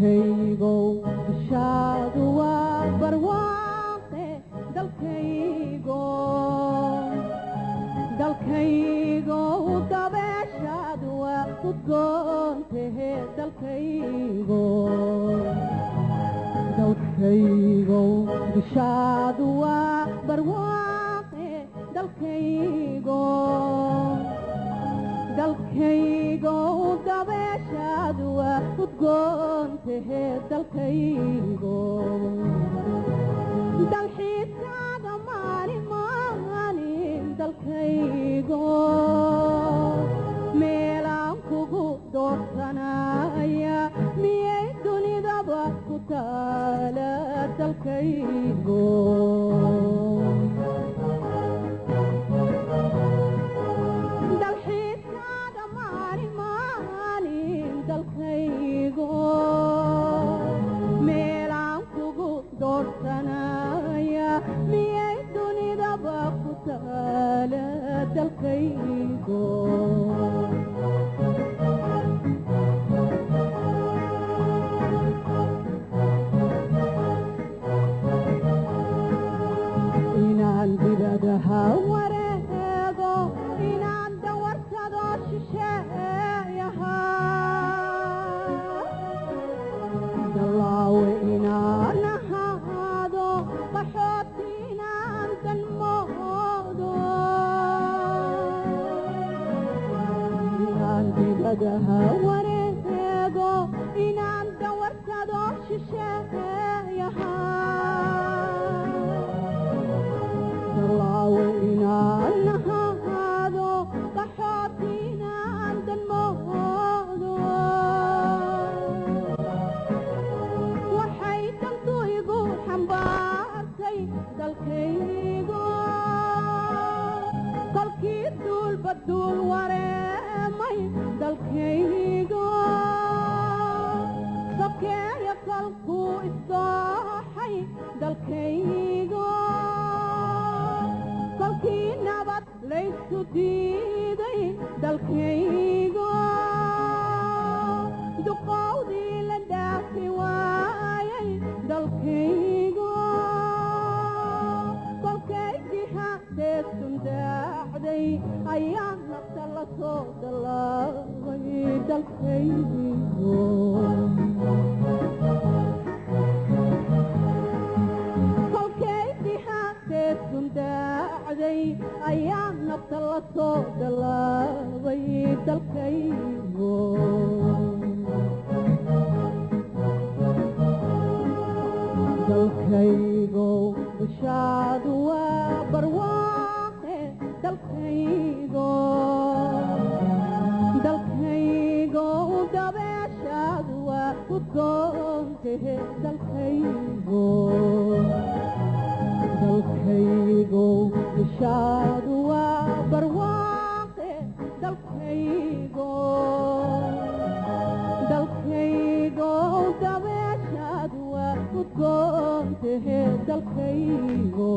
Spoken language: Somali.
dalkaygo bishaadu waa barwaaqe dalkaygo dabeeshaadu waa udgoontehe dalkaygo bishaadu waa barwaaqe dalkaygo dabeeshaadu waa udgoontehe dalkaygo dalxiiskaaga maalin dalkaygo meelaan kugu doorsanaya miyay dunidaba ku taala dalkaygo dalxiiskaaga maalin dalkaygo meelaan kugu doorsanaya miyay dunidaba ku taala dalkaygo inaan dibadaha wareego inaan dawarsado shisheeyaha dallaawe inaan ahaado qaxooti inaan danmoodo inaan dibadaha wareego inaan dawarsado shisheeyaha dallaawe inaan ahaado qaxooti inaan danmoodo waxay dantu igu xambaartay dalkaygo kolkii duulba duul wareemay dalkaygo sokeeya kolkuu isdooxay dalkaygo kolkii nabad laysu diiday dalkaygo duqowdii la dhaafi waayay dalkaygo kolkay jihadeedsun daacday ayaa nafta la soo dallaabay dalkaygo daacday ayaa nafta la soo dallaabay dalkaygo bishaadu waa barwaaqe dalkaygo dabeeshaadu waa udgoontehe dalkaygo bishaadu waa barwaaqe dalkaygo dabeeshaadu waa udgoontehe dalkaygo